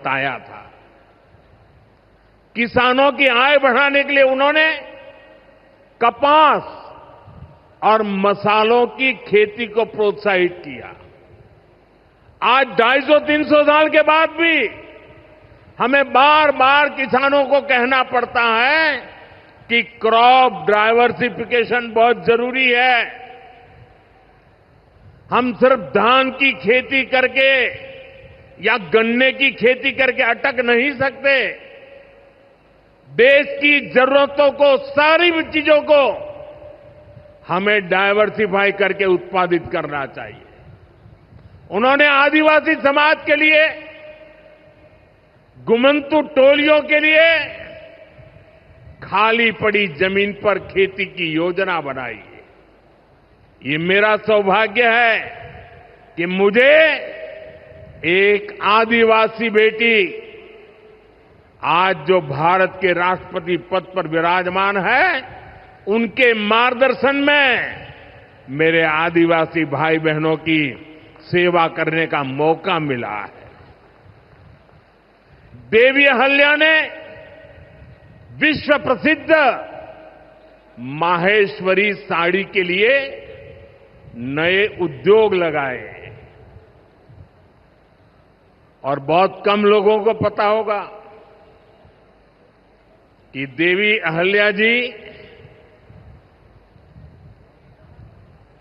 बताया था। किसानों की आय बढ़ाने के लिए उन्होंने कपास और मसालों की खेती को प्रोत्साहित किया। आज 250-300 साल के बाद भी हमें बार बार किसानों को कहना पड़ता है कि क्रॉप डाइवर्सिफिकेशन बहुत जरूरी है। हम सिर्फ धान की खेती करके या गन्ने की खेती करके अटक नहीं सकते। देश की जरूरतों को, सारी चीजों को हमें डाइवर्सिफाई करके उत्पादित करना चाहिए। उन्होंने आदिवासी समाज के लिए, गुमंतु टोलियों के लिए खाली पड़ी जमीन पर खेती की योजना बनाई है। ये मेरा सौभाग्य है कि मुझे एक आदिवासी बेटी आज जो भारत के राष्ट्रपति पद पर विराजमान है, उनके मार्गदर्शन में मेरे आदिवासी भाई बहनों की सेवा करने का मौका मिला है। देवी अहल्या ने विश्व प्रसिद्ध माहेश्वरी साड़ी के लिए नए उद्योग लगाए और बहुत कम लोगों को पता होगा कि देवी अहल्या जी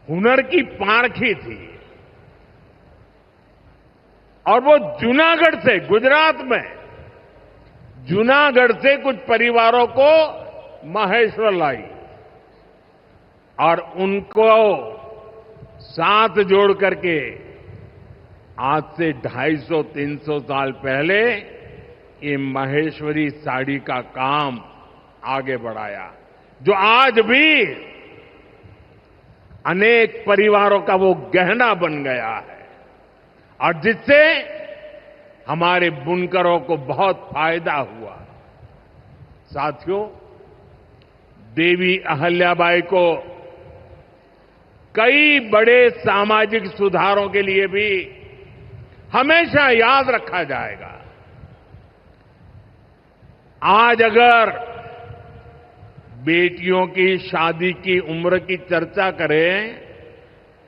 हुनर की पारखी थी और वो जूनागढ़ से, गुजरात में जूनागढ़ से कुछ परिवारों को माहेश्वर लाई और उनको साथ जोड़ करके आज से 250-300 साल पहले ये माहेश्वरी साड़ी का काम आगे बढ़ाया, जो आज भी अनेक परिवारों का वो गहना बन गया है और जिससे हमारे बुनकरों को बहुत फायदा हुआ। साथियों, देवी अहल्याबाई को कई बड़े सामाजिक सुधारों के लिए भी हमेशा याद रखा जाएगा। आज अगर बेटियों की शादी की उम्र की चर्चा करें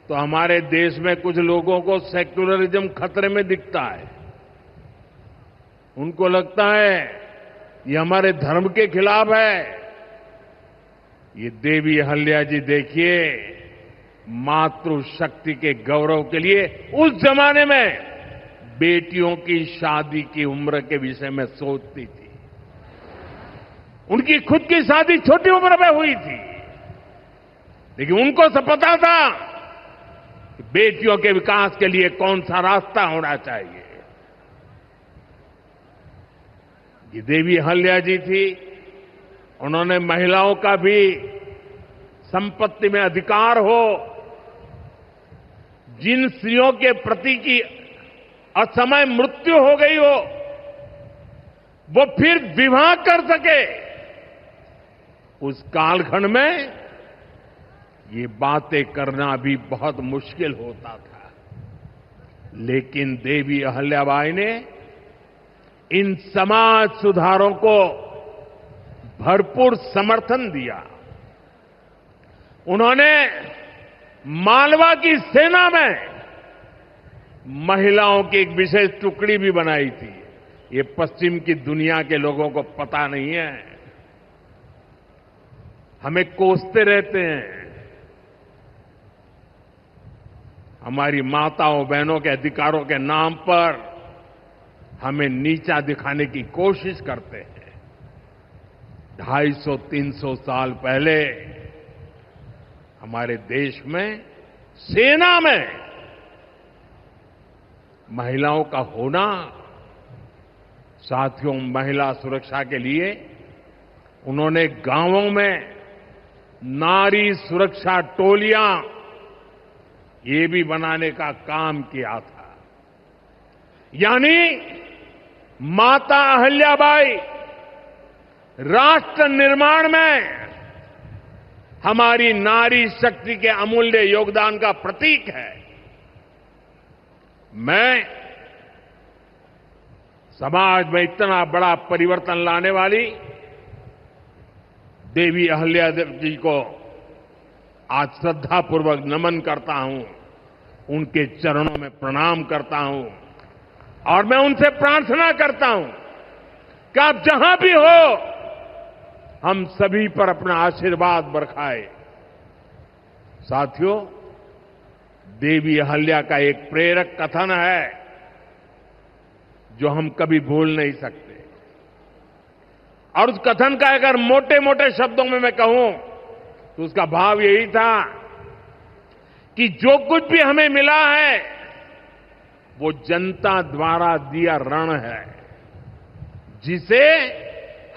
तो हमारे देश में कुछ लोगों को सेक्युलरिज्म खतरे में दिखता है। उनको लगता है ये हमारे धर्म के खिलाफ है। ये देवी अहल्या जी देखिए, मातृशक्ति के गौरव के लिए उस जमाने में बेटियों की शादी की उम्र के विषय में सोचती थी। उनकी खुद की शादी छोटी उम्र में हुई थी, लेकिन उनको सब पता था कि बेटियों के विकास के लिए कौन सा रास्ता होना चाहिए। ये देवी अहल्या जी थी, उन्होंने महिलाओं का भी संपत्ति में अधिकार हो, जिन स्त्रियों के प्रति की असमय मृत्यु हो गई हो, वो फिर विवाह कर सके। उस कालखंड में ये बातें करना भी बहुत मुश्किल होता था, लेकिन देवी अहल्याबाई ने इन समाज सुधारों को भरपूर समर्थन दिया। उन्होंने मालवा की सेना में महिलाओं की एक विशेष टुकड़ी भी बनाई थी। ये पश्चिम की दुनिया के लोगों को पता नहीं है, हमें कोसते रहते हैं। हमारी माताओं बहनों के अधिकारों के नाम पर हमें नीचा दिखाने की कोशिश करते हैं। 250-300 साल पहले हमारे देश में सेना में महिलाओं का होना, साथियों, महिला सुरक्षा के लिए उन्होंने गांवों में नारी सुरक्षा टोलियां ये भी बनाने का काम किया था। यानी माता अहल्याबाई राष्ट्र निर्माण में हमारी नारी शक्ति के अमूल्य योगदान का प्रतीक है। मैं समाज में इतना बड़ा परिवर्तन लाने वाली देवी अहल्यादेवी जी को आज श्रद्धापूर्वक नमन करता हूं, उनके चरणों में प्रणाम करता हूं और मैं उनसे प्रार्थना करता हूं कि आप जहां भी हो, हम सभी पर अपना आशीर्वाद बरसाए। साथियों, देवी अहल्या का एक प्रेरक कथन है जो हम कभी भूल नहीं सकते, और उस कथन का अगर मोटे मोटे शब्दों में मैं कहूं तो उसका भाव यही था कि जो कुछ भी हमें मिला है वो जनता द्वारा दिया ऋण है जिसे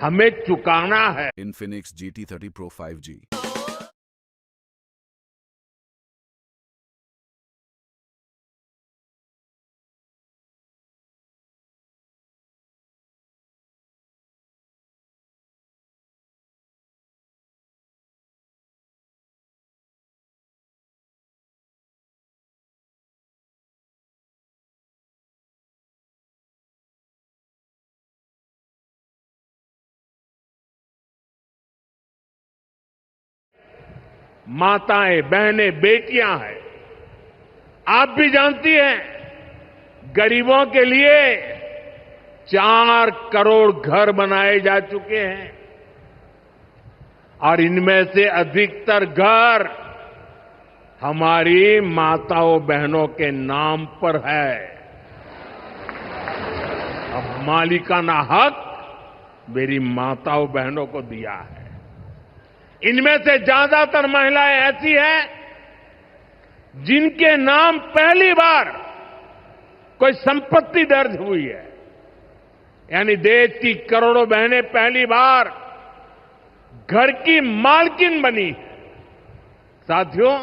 हमें चुकाना है। Infinix GT30 Pro 5G। माताएं, बहनें, बेटियां हैं। आप भी जानती हैं, गरीबों के लिए 4 करोड़ घर बनाए जा चुके हैं और इनमें से अधिकतर घर हमारी माताओं बहनों के नाम पर है। अब मालिकाना हक मेरी माताओं बहनों को दिया है। इनमें से ज्यादातर महिलाएं ऐसी हैं जिनके नाम पहली बार कोई संपत्ति दर्ज हुई है, यानी देश की करोड़ों बहनें पहली बार घर की मालकिन बनी है। साथियों,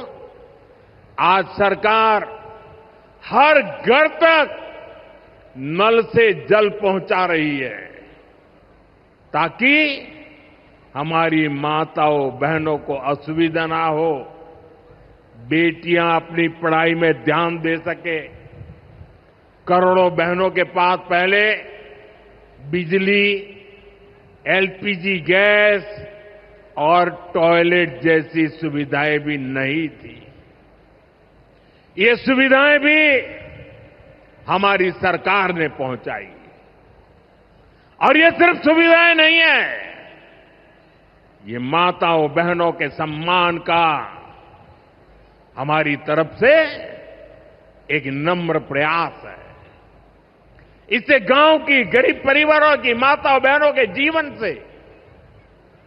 आज सरकार हर घर तक नल से जल पहुंचा रही है ताकि हमारी माताओं बहनों को असुविधा ना हो, बेटियां अपनी पढ़ाई में ध्यान दे सके। करोड़ों बहनों के पास पहले बिजली, एलपीजी गैस और टॉयलेट जैसी सुविधाएं भी नहीं थी। ये सुविधाएं भी हमारी सरकार ने पहुंचाई, और ये सिर्फ सुविधाएं नहीं है, ये माताओं बहनों के सम्मान का हमारी तरफ से एक नम्र प्रयास है। इससे गांव की गरीब परिवारों की माताओं बहनों के जीवन से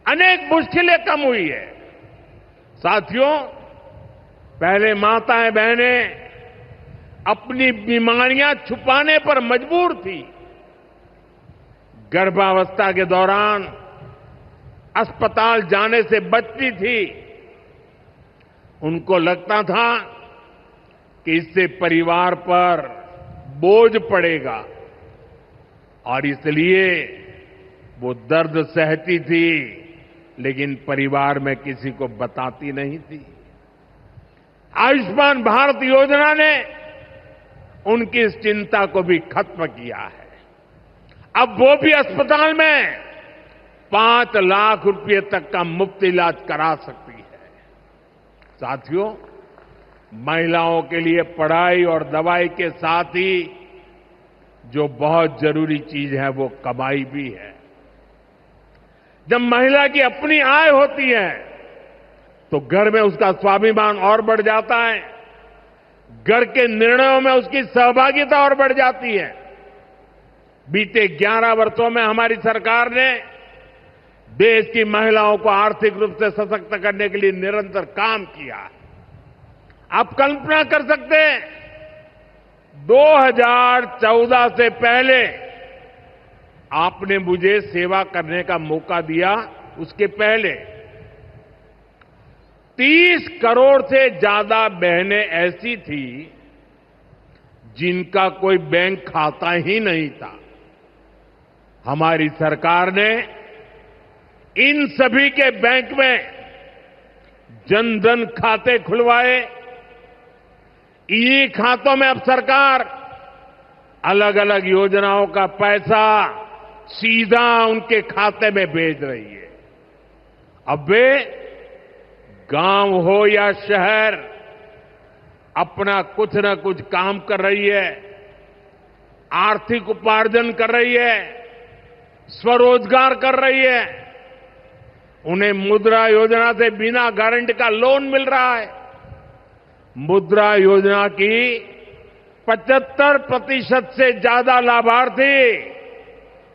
अनेक मुश्किलें कम हुई है। साथियों, पहले माताएं बहनें अपनी बीमारियां छुपाने पर मजबूर थी। गर्भावस्था के दौरान अस्पताल जाने से बचती थी। उनको लगता था कि इससे परिवार पर बोझ पड़ेगा और इसलिए वो दर्द सहती थी, लेकिन परिवार में किसी को बताती नहीं थी। आयुष्मान भारत योजना ने उनकी इस चिंता को भी खत्म किया है। अब वो भी अस्पताल में 5 लाख रुपए तक का मुफ्त इलाज करा सकती है। साथियों, महिलाओं के लिए पढ़ाई और दवाई के साथ ही जो बहुत जरूरी चीज है वो कमाई भी है। जब महिला की अपनी आय होती है तो घर में उसका स्वाभिमान और बढ़ जाता है, घर के निर्णयों में उसकी सहभागिता और बढ़ जाती है। बीते 11 वर्षों में हमारी सरकार ने देश की महिलाओं को आर्थिक रूप से सशक्त करने के लिए निरंतर काम किया है। आप कल्पना कर सकते हैं, 2014 से पहले आपने मुझे सेवा करने का मौका दिया, उसके पहले 30 करोड़ से ज्यादा बहनें ऐसी थी जिनका कोई बैंक खाता ही नहीं था। हमारी सरकार ने इन सभी के बैंक में जनधन खाते खुलवाए। ई खातों में अब सरकार अलग अलग योजनाओं का पैसा सीधा उनके खाते में भेज रही है। अब वे गांव हो या शहर अपना कुछ न कुछ काम कर रही है, आर्थिक उपार्जन कर रही है, स्वरोजगार कर रही है। उन्हें मुद्रा योजना से बिना गारंटी का लोन मिल रहा है। मुद्रा योजना की 75% से ज्यादा लाभार्थी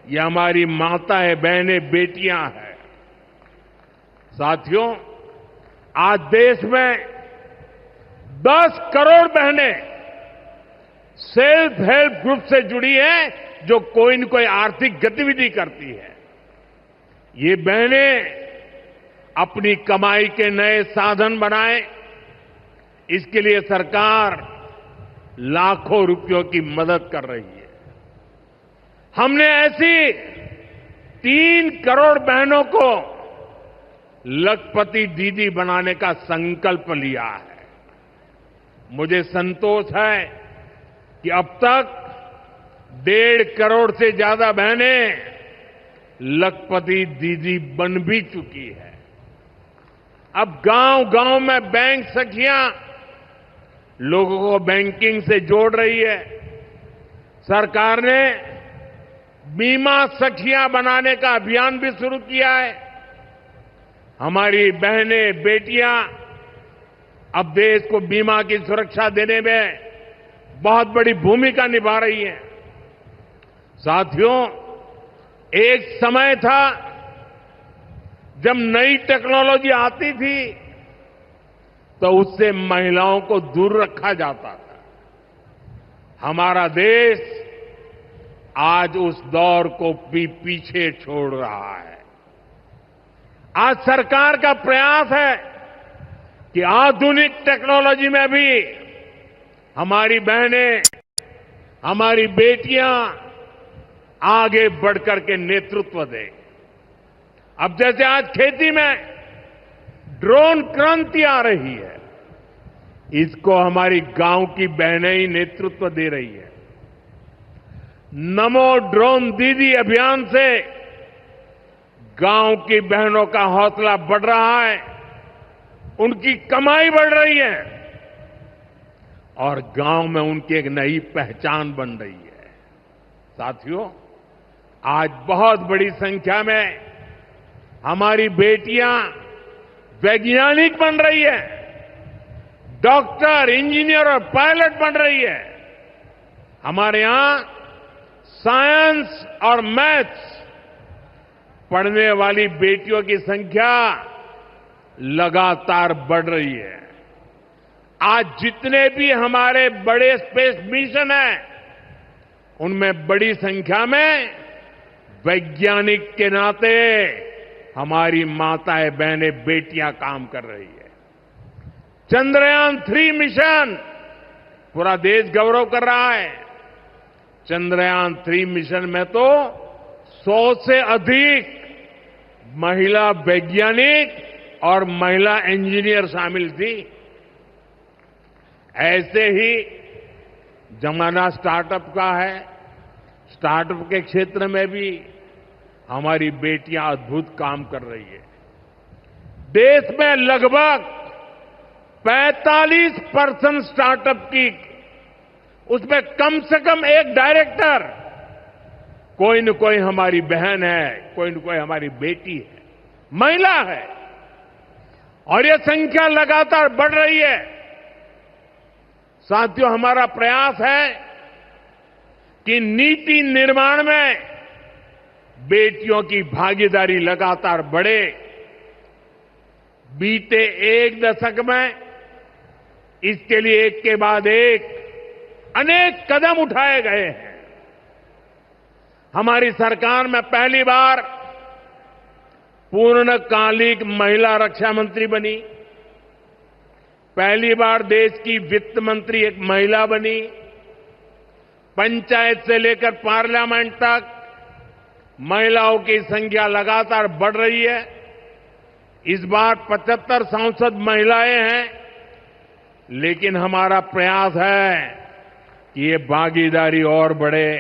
ये हमारी माताएं, बहनें, बेटियां हैं। साथियों, आज देश में 10 करोड़ बहनें सेल्फ हेल्प ग्रुप से जुड़ी हैं, जो कोई न कोई आर्थिक गतिविधि करती है। ये बहनें अपनी कमाई के नए साधन बनाएं, इसके लिए सरकार लाखों रुपयों की मदद कर रही है। हमने ऐसी 3 करोड़ बहनों को लखपति दीदी बनाने का संकल्प लिया है। मुझे संतोष है कि अब तक 1.5 करोड़ से ज्यादा बहनें लखपति दीदी बन भी चुकी है। अब गांव-गांव में बैंक सखियां लोगों को बैंकिंग से जोड़ रही है। सरकार ने बीमा सखियां बनाने का अभियान भी शुरू किया है। हमारी बहनें, बेटियां अब देश को बीमा की सुरक्षा देने में बहुत बड़ी भूमिका निभा रही हैं। साथियों, एक समय था जब नई टेक्नोलॉजी आती थी तो उससे महिलाओं को दूर रखा जाता था। हमारा देश आज उस दौर को भी पीछे छोड़ रहा है। आज सरकार का प्रयास है कि आधुनिक टेक्नोलॉजी में भी हमारी बहनें, हमारी बेटियां आगे बढ़कर के नेतृत्व दें। अब जैसे आज खेती में ड्रोन क्रांति आ रही है, इसको हमारी गांव की बहनें ही नेतृत्व दे रही है। नमो ड्रोन दीदी अभियान से गांव की बहनों का हौसला बढ़ रहा है, उनकी कमाई बढ़ रही है और गांव में उनकी एक नई पहचान बन रही है। साथियों, आज बहुत बड़ी संख्या में हमारी बेटियां वैज्ञानिक बन रही है, डॉक्टर, इंजीनियर और पायलट बन रही है। हमारे यहां साइंस और मैथ्स पढ़ने वाली बेटियों की संख्या लगातार बढ़ रही है। आज जितने भी हमारे बड़े स्पेस मिशन हैं, उनमें बड़ी संख्या में वैज्ञानिक के नाते हमारी माताएं, बहनें, बेटियां काम कर रही है। चंद्रयान-3 मिशन पूरा देश गौरव कर रहा है। चंद्रयान-3 मिशन में तो 100 से अधिक महिला वैज्ञानिक और महिला इंजीनियर शामिल थी। ऐसे ही जमाना स्टार्टअप का है। स्टार्टअप के क्षेत्र में भी हमारी बेटियां अद्भुत काम कर रही है। देश में लगभग 45% स्टार्टअप की, उसमें कम से कम एक डायरेक्टर कोई न कोई हमारी बहन है, कोई न कोई हमारी बेटी है, महिला है और यह संख्या लगातार बढ़ रही है। साथियों, हमारा प्रयास है कि नीति निर्माण में बेटियों की भागीदारी लगातार बढ़े। बीते 1 दशक में इसके लिए एक के बाद एक अनेक कदम उठाए गए हैं। हमारी सरकार में पहली बार पूर्णकालिक महिला रक्षा मंत्री बनी। पहली बार देश की वित्त मंत्री एक महिला बनी। पंचायत से लेकर पार्लियामेंट तक महिलाओं की संख्या लगातार बढ़ रही है। इस बार 75 सांसद महिलाएं हैं, लेकिन हमारा प्रयास है कि ये भागीदारी और बढ़े।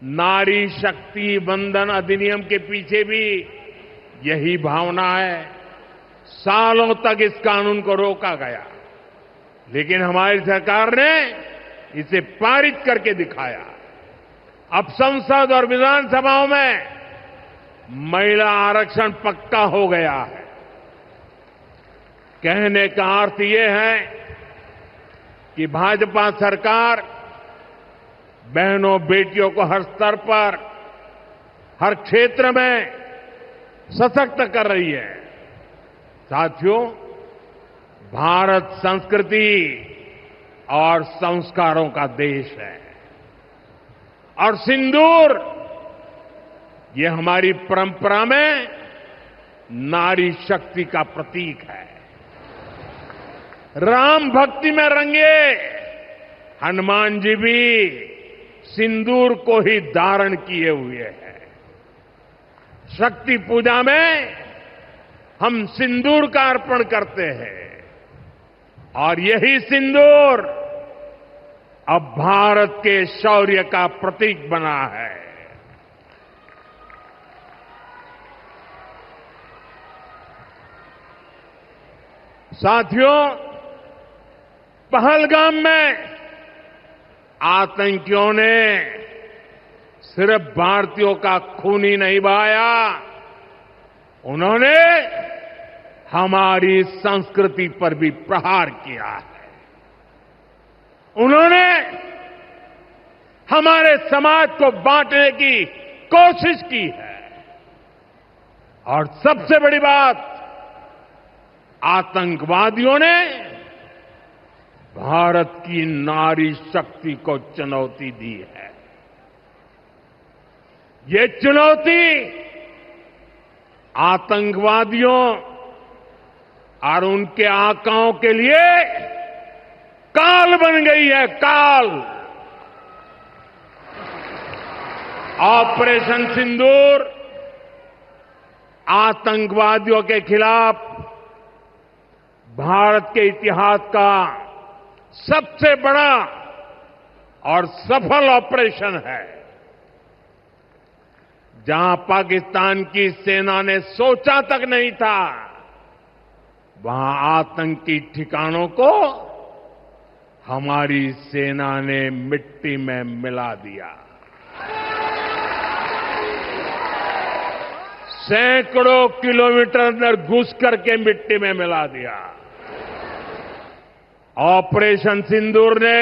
नारी शक्ति वंदन अधिनियम के पीछे भी यही भावना है। सालों तक इस कानून को रोका गया, लेकिन हमारी सरकार ने इसे पारित करके दिखाया। अब संसद और विधानसभाओं में महिला आरक्षण पक्का हो गया है। कहने का अर्थ ये है कि भाजपा सरकार बहनों बेटियों को हर स्तर पर, हर क्षेत्र में सशक्त कर रही है। साथियों, भारत संस्कृति और संस्कारों का देश है और सिंदूर ये हमारी परंपरा में नारी शक्ति का प्रतीक है। राम भक्ति में रंगे हनुमान जी भी सिंदूर को ही धारण किए हुए हैं। शक्ति पूजा में हम सिंदूर का अर्पण करते हैं और यही सिंदूर अब भारत के शौर्य का प्रतीक बना है। साथियों, पहलगाम में आतंकियों ने सिर्फ भारतीयों का खून ही नहीं बहाया, उन्होंने हमारी संस्कृति पर भी प्रहार किया है। उन्होंने हमारे समाज को बांटने की कोशिश की है और सबसे बड़ी बात, आतंकवादियों ने भारत की नारी शक्ति को चुनौती दी है। ये चुनौती आतंकवादियों और उनके आकाओं के लिए काल बन गई है, काल। ऑपरेशन सिंदूर आतंकवादियों के खिलाफ भारत के इतिहास का सबसे बड़ा और सफल ऑपरेशन है। जहां पाकिस्तान की सेना ने सोचा तक नहीं था, वहां आतंकी ठिकानों को हमारी सेना ने मिट्टी में मिला दिया। सैकड़ों किलोमीटर अंदर घुस करके मिट्टी में मिला दिया। ऑपरेशन सिंदूर ने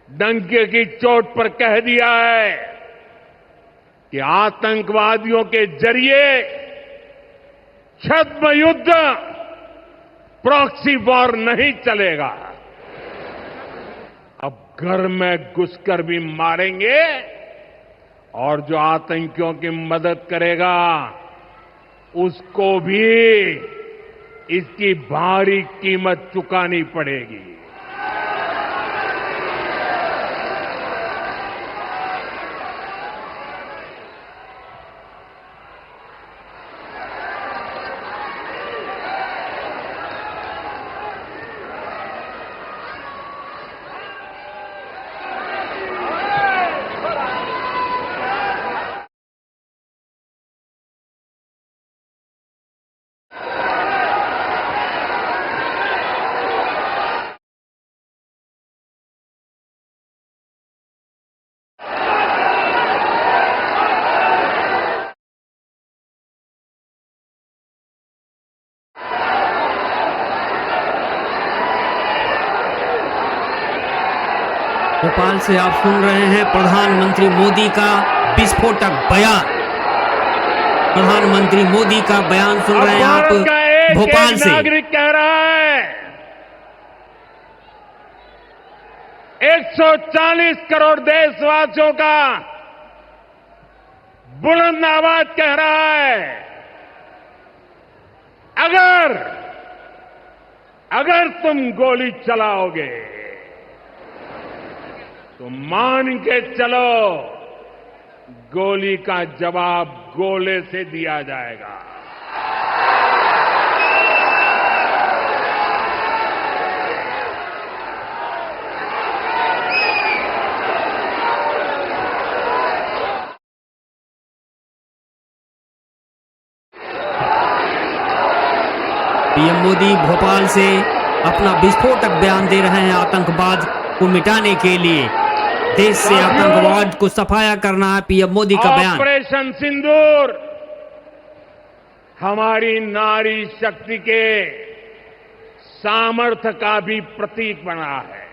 डंके की चोट पर कह दिया है कि आतंकवादियों के जरिए छद्म युद्ध, प्रॉक्सी वॉर नहीं चलेगा। अब घर में घुसकर भी मारेंगे और जो आतंकियों की मदद करेगा उसको भी इसकी भारी कीमत चुकानी पड़ेगी। भोपाल से आप सुन रहे हैं प्रधानमंत्री मोदी का विस्फोटक बयान। प्रधानमंत्री मोदी का बयान सुन रहे हैं आप भोपाल से। नागरिक कह रहा है 140 करोड़ देशवासियों का बुलंद आवाज कह रहा है, अगर तुम गोली चलाओगे तो मान के चलो, गोली का जवाब गोले से दिया जाएगा। पीएम मोदी भोपाल से अपना विस्फोटक बयान दे रहे हैं आतंकवाद को मिटाने के लिए। देश से आतंकवाद को सफाया करना है पीएम मोदी का बयान। ऑपरेशन सिंदूर हमारी नारी शक्ति के सामर्थ्य का भी प्रतीक बना है।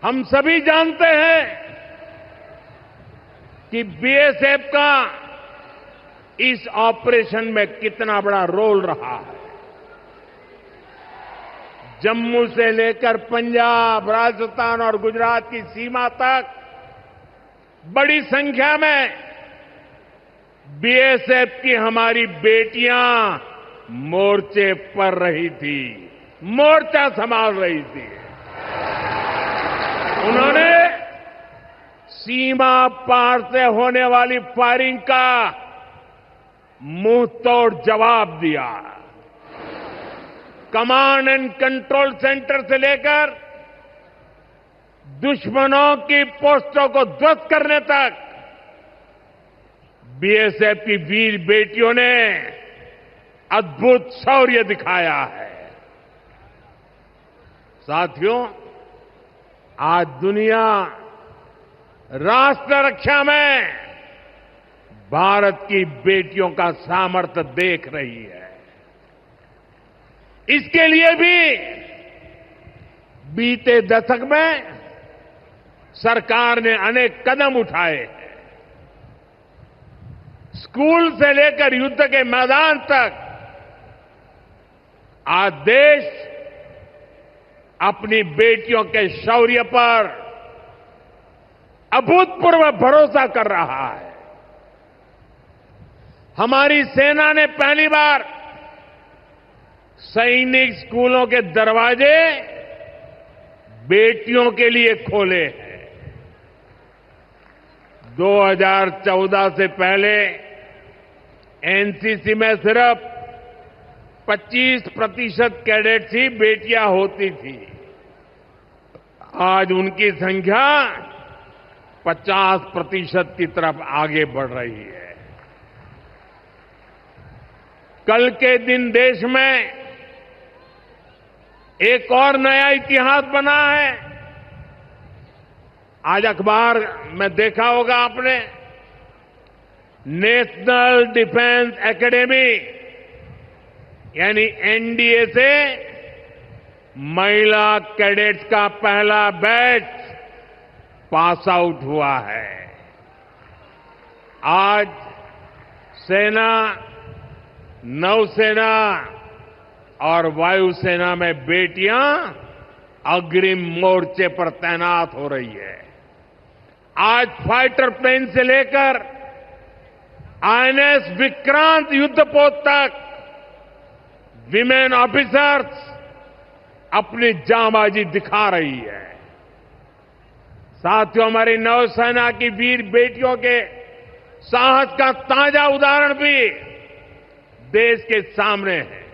हम सभी जानते हैं कि बीएसएफ का इस ऑपरेशन में कितना बड़ा रोल रहा है। जम्मू से लेकर पंजाब, राजस्थान और गुजरात की सीमा तक बड़ी संख्या में बीएसएफ की हमारी बेटियां मोर्चे पर रही थी, मोर्चा संभाल रही थी। उन्होंने सीमा पार से होने वाली फायरिंग का मुंह तोड़ जवाब दिया। कमांड एंड कंट्रोल सेंटर से लेकर दुश्मनों की पोस्टों को ध्वस्त करने तक बीएसएफ की वीर बेटियों ने अद्भुत शौर्य दिखाया है। साथियों, आज दुनिया राष्ट्र रक्षा में भारत की बेटियों का सामर्थ्य देख रही है। इसके लिए भी बीते दशक में सरकार ने अनेक कदम उठाए हैं। स्कूल से लेकर युद्ध के मैदान तक आज देश अपनी बेटियों के शौर्य पर अभूतपूर्व भरोसा कर रहा है। हमारी सेना ने पहली बार सैनिक स्कूलों के दरवाजे बेटियों के लिए खोले हैं। 2014 से पहले एनसीसी में सिर्फ 25% कैडेट्स ही बेटियां होती थी। आज उनकी संख्या 50% की तरफ आगे बढ़ रही है। कल के दिन देश में एक और नया इतिहास बना है। आज अखबार में देखा होगा आपने, नेशनल डिफेंस एकेडमी यानी एनडीए से महिला कैडेट्स का पहला बैच पास आउट हुआ है। आज सेना, नौसेना और वायुसेना में बेटियां अग्रिम मोर्चे पर तैनात हो रही है। आज फाइटर प्लेन से लेकर आईएनएस विक्रांत युद्धपोत तक विमेन ऑफिसर्स अपनी जांबाजी दिखा रही है। साथियों, हमारी नौसेना की वीर बेटियों के साहस का ताजा उदाहरण भी देश के सामने है।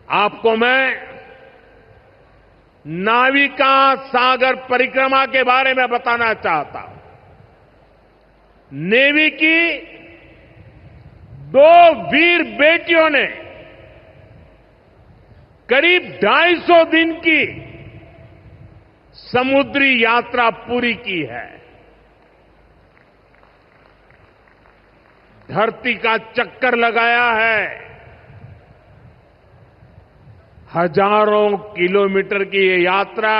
आपको मैं नाविका सागर परिक्रमा के बारे में बताना चाहता हूं। नेवी की 2 वीर बेटियों ने करीब 250 दिन की समुद्री यात्रा पूरी की है। धरती का चक्कर लगाया है। हजारों किलोमीटर की ये यात्रा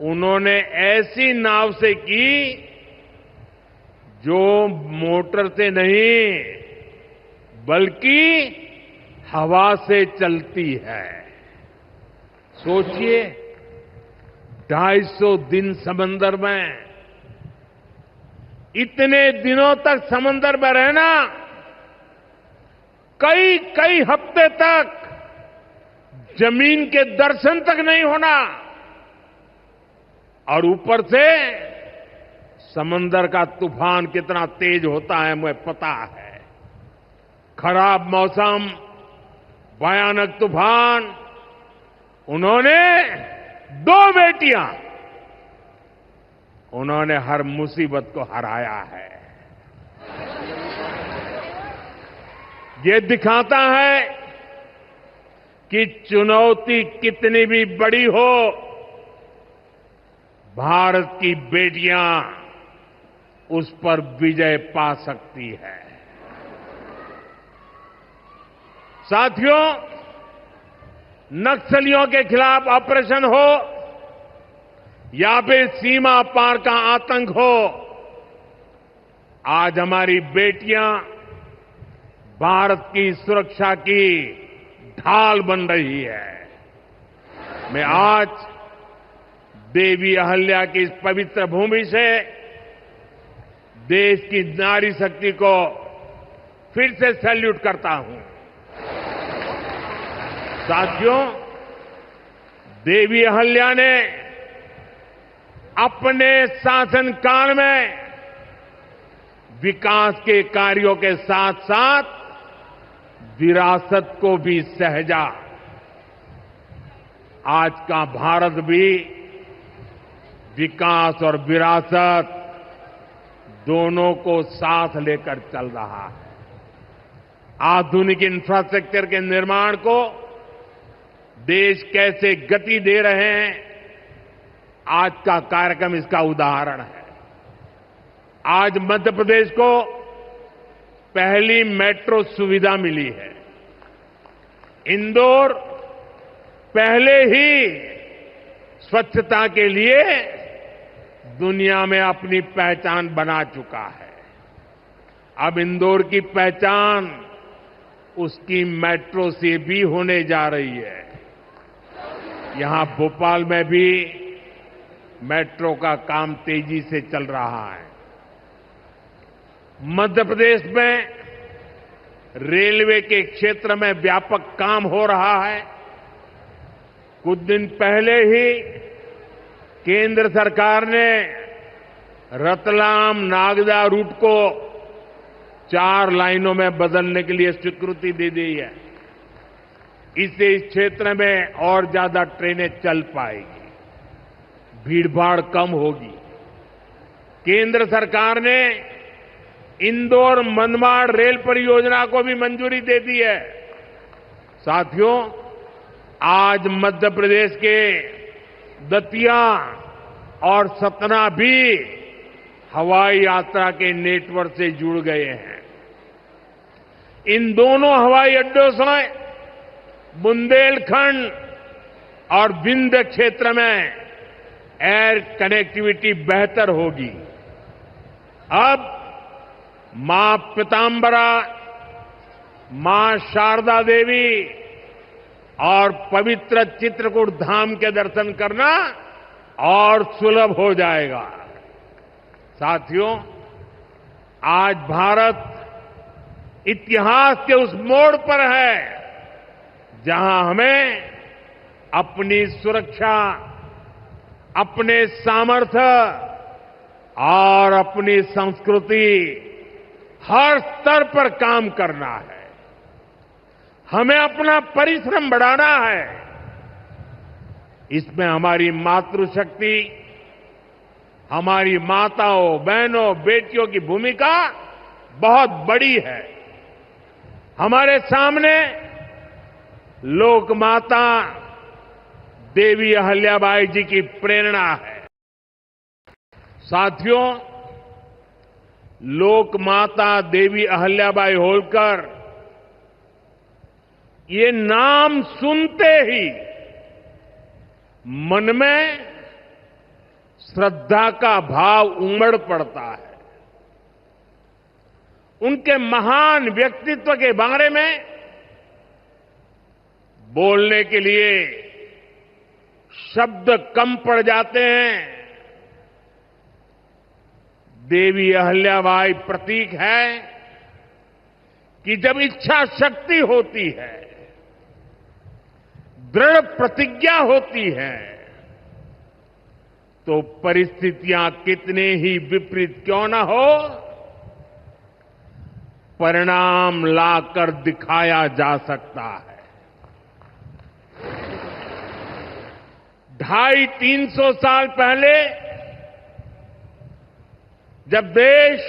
उन्होंने ऐसी नाव से की जो मोटर से नहीं बल्कि हवा से चलती है। सोचिए, 250 दिन समंदर में, इतने दिनों तक समंदर में रहना, कई कई हफ्ते तक जमीन के दर्शन तक नहीं होना, और ऊपर से समंदर का तूफान कितना तेज होता है मुझे पता है। खराब मौसम, भयानक तूफान, उन्होंने 2 बेटियां, उन्होंने हर मुसीबत को हराया है। ये दिखाता है कि चुनौती कितनी भी बड़ी हो, भारत की बेटियां उस पर विजय पा सकती है। साथियों, नक्सलियों के खिलाफ ऑपरेशन हो या फिर सीमा पार का आतंक हो, आज हमारी बेटियां भारत की सुरक्षा की ढाल बन रही है। मैं आज देवी अहल्या की इस पवित्र भूमि से देश की नारी शक्ति को फिर से सैल्यूट करता हूं। साथियों, देवी अहल्या ने अपने शासनकाल में विकास के कार्यों के साथ साथ विरासत को भी सहेजा। आज का भारत भी विकास और विरासत दोनों को साथ लेकर चल रहा है। आधुनिक इंफ्रास्ट्रक्चर के निर्माण को देश कैसे गति दे रहे हैं, आज का कार्यक्रम इसका उदाहरण है। आज मध्य प्रदेश को पहली मेट्रो सुविधा मिली है। इंदौर पहले ही स्वच्छता के लिए दुनिया में अपनी पहचान बना चुका है। अब इंदौर की पहचान उसकी मेट्रो से भी होने जा रही है। यहां भोपाल में भी मेट्रो का काम तेजी से चल रहा है। मध्य प्रदेश में रेलवे के क्षेत्र में व्यापक काम हो रहा है। कुछ दिन पहले ही केंद्र सरकार ने रतलाम नागदा रूट को 4 लाइनों में बदलने के लिए स्वीकृति दे दी है। इससे इस क्षेत्र में और ज्यादा ट्रेनें चल पाएगी, भीड़भाड़ कम होगी। केंद्र सरकार ने इंदौर मनमाड़ रेल परियोजना को भी मंजूरी दे दी है। साथियों, आज मध्य प्रदेश के दतिया और सतना भी हवाई यात्रा के नेटवर्क से जुड़ गए हैं। इन दोनों हवाई अड्डों से बुंदेलखंड और विंध्य क्षेत्र में एयर कनेक्टिविटी बेहतर होगी। अब मां पीतांबरा, मां शारदा देवी और पवित्र चित्रकूट धाम के दर्शन करना और सुलभ हो जाएगा। साथियों, आज भारत इतिहास के उस मोड़ पर है जहां हमें अपनी सुरक्षा, अपने सामर्थ्य और अपनी संस्कृति हर स्तर पर काम करना है। हमें अपना परिश्रम बढ़ाना है। इसमें हमारी मातृशक्ति, हमारी माताओं, बहनों, बेटियों की भूमिका बहुत बड़ी है। हमारे सामने लोकमाता देवी अहल्याबाई जी की प्रेरणा है। साथियों, लोकमाता देवी अहल्याबाई होलकर, ये नाम सुनते ही मन में श्रद्धा का भाव उमड़ पड़ता है। उनके महान व्यक्तित्व के बारे में बोलने के लिए शब्द कम पड़ जाते हैं। देवी अहल्याबाई प्रतीक है कि जब इच्छा शक्ति होती है, दृढ़ प्रतिज्ञा होती है, तो परिस्थितियां कितने ही विपरीत क्यों न हो, परिणाम लाकर दिखाया जा सकता है। 250-300 साल पहले जब देश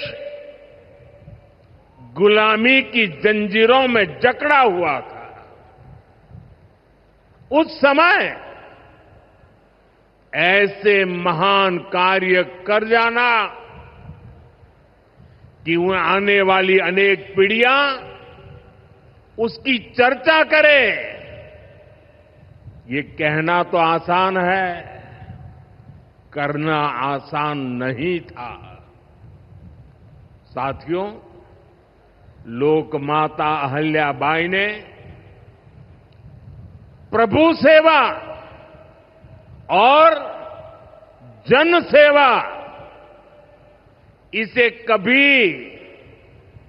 गुलामी की जंजीरों में जकड़ा हुआ था। उस समय ऐसे महान कार्य कर जाना कि वह आने वाली अनेक पीढ़ियां उसकी चर्चा करें, ये कहना तो आसान है, करना आसान नहीं था। साथियों, लोकमाता अहल्याबाई ने प्रभु सेवा और जन सेवा इसे कभी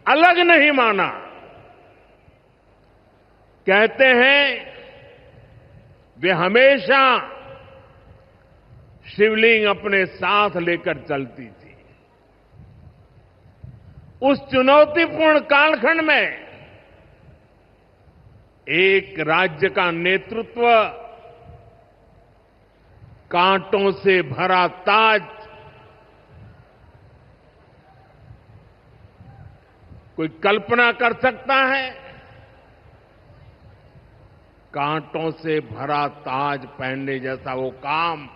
अलग नहीं माना। कहते हैं वे हमेशा शिवलिंग अपने साथ लेकर चलती थी। उस चुनौतीपूर्ण कालखंड में एक राज्य का नेतृत्व कांटों से भरा ताज कोई कल्पना कर सकता है? कांटों से भरा ताज पहनने जैसा वो काम,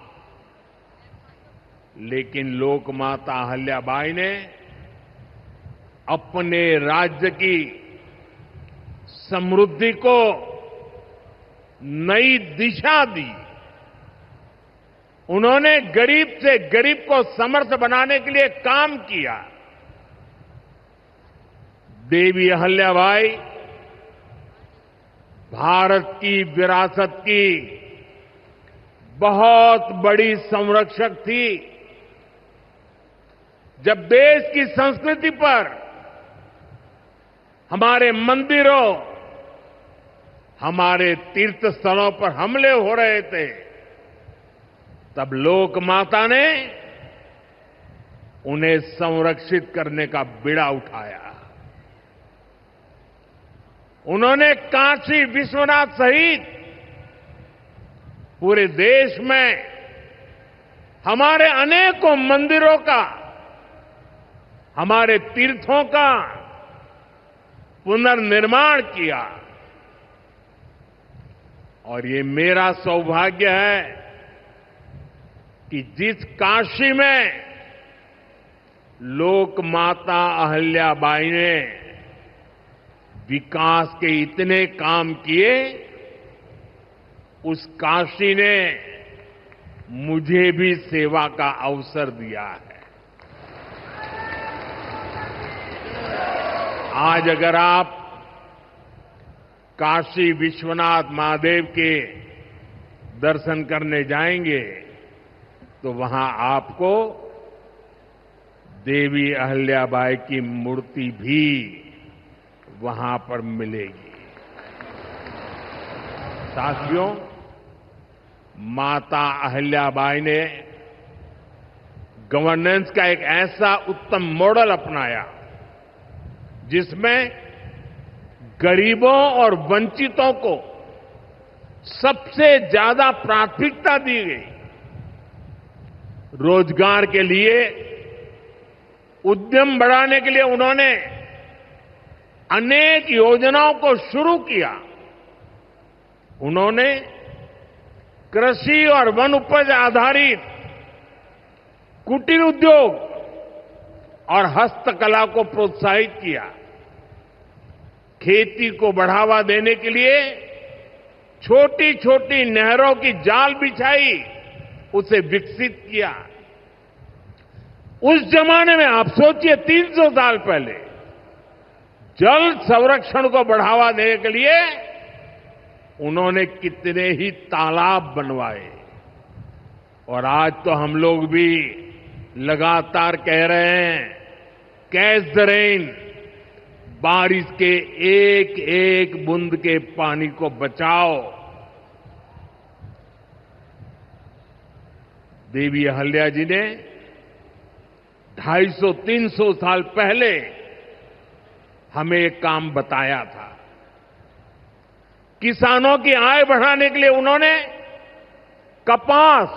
लेकिन लोकमाता अहल्याबाई ने अपने राज्य की समृद्धि को नई दिशा दी। उन्होंने गरीब से गरीब को समर्थ बनाने के लिए काम किया। देवी अहल्याबाई भारत की विरासत की बहुत बड़ी संरक्षक थी। जब देश की संस्कृति पर, हमारे मंदिरों, हमारे तीर्थ स्थलों पर हमले हो रहे थे, तब लोक माता ने उन्हें संरक्षित करने का बीड़ा उठाया। उन्होंने काशी विश्वनाथ सहित पूरे देश में हमारे अनेकों मंदिरों का, हमारे तीर्थों का पुनर्निर्माण किया। और ये मेरा सौभाग्य है कि जिस काशी में लोक माता अहल्याबाई ने विकास के इतने काम किए, उस काशी ने मुझे भी सेवा का अवसर दिया है। आज अगर आप काशी विश्वनाथ महादेव के दर्शन करने जाएंगे तो वहां आपको देवी अहल्याबाई की मूर्ति भी वहां पर मिलेगी। साथियों, माता अहल्याबाई ने गवर्नेंस का एक ऐसा उत्तम मॉडल अपनाया जिसमें गरीबों और वंचितों को सबसे ज्यादा प्राथमिकता दी गई। रोजगार के लिए, उद्यम बढ़ाने के लिए उन्होंने अनेक योजनाओं को शुरू किया। उन्होंने कृषि और वन उपज आधारित कुटीर उद्योग और हस्तकला को प्रोत्साहित किया। खेती को बढ़ावा देने के लिए छोटी छोटी नहरों की जाल बिछाई, उसे विकसित किया। उस जमाने में आप सोचिए, 300 साल पहले जल संरक्षण को बढ़ावा देने के लिए उन्होंने कितने ही तालाब बनवाए। और आज तो हम लोग भी लगातार कह रहे हैं, कैच द रेन, बारिश के एक एक बूंद के पानी को बचाओ। देवी अहल्या जी ने 250-300 साल पहले हमें एक काम बताया था। किसानों की आय बढ़ाने के लिए उन्होंने कपास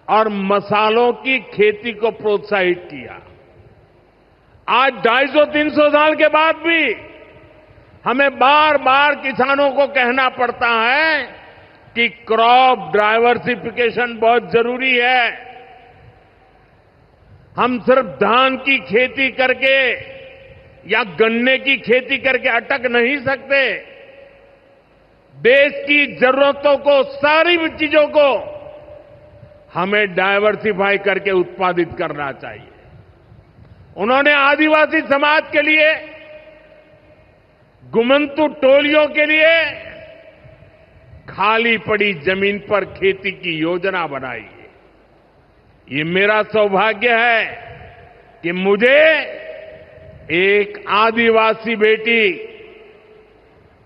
और मसालों की खेती को प्रोत्साहित किया। आज 250-300 साल के बाद भी हमें बार बार किसानों को कहना पड़ता है कि क्रॉप डाइवर्सिफिकेशन बहुत जरूरी है। हम सिर्फ धान की खेती करके या गन्ने की खेती करके अटक नहीं सकते। देश की जरूरतों को, सारी चीजों को हमें डाइवर्सिफाई करके उत्पादित करना चाहिए। उन्होंने आदिवासी समाज के लिए, गुमंतु टोलियों के लिए खाली पड़ी जमीन पर खेती की योजना बनाई है। ये मेरा सौभाग्य है कि मुझे एक आदिवासी बेटी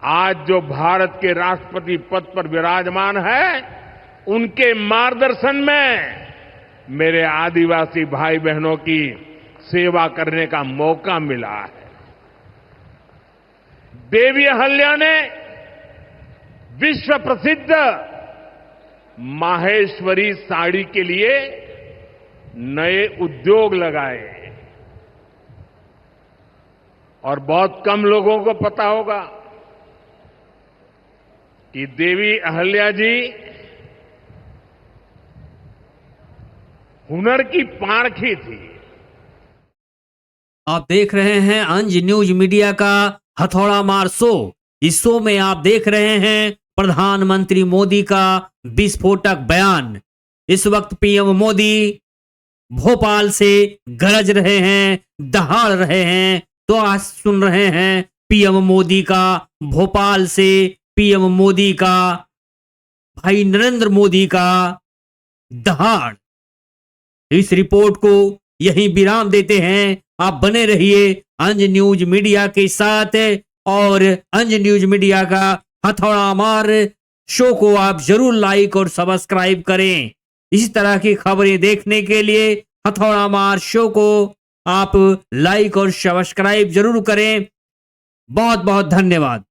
आज जो भारत के राष्ट्रपति पद पर विराजमान है, उनके मार्गदर्शन में मेरे आदिवासी भाई बहनों की सेवा करने का मौका मिला है। देवी अहल्या ने विश्व प्रसिद्ध माहेश्वरी साड़ी के लिए नए उद्योग लगाए और बहुत कम लोगों को पता होगा कि देवी अहल्या जी हुनर की पारखी थी। आप देख रहे हैं अंज न्यूज मीडिया का हथौड़ा मार शो। इस शो में आप देख रहे हैं प्रधानमंत्री मोदी का विस्फोटक बयान। इस वक्त पीएम मोदी भोपाल से गरज रहे हैं, दहाड़ रहे हैं। तो आज सुन रहे हैं पीएम मोदी का, भोपाल से पीएम मोदी का, भाई नरेंद्र मोदी का दहाड़। इस रिपोर्ट को यहीं विराम देते हैं। आप बने रहिए अंज न्यूज मीडिया के साथ और अंज न्यूज मीडिया का हथौड़ा मार शो को आप जरूर लाइक और सब्सक्राइब करें। इस तरह की खबरें देखने के लिए हथौड़ा मार शो को आप लाइक और सब्सक्राइब जरूर करें। बहुत बहुत धन्यवाद।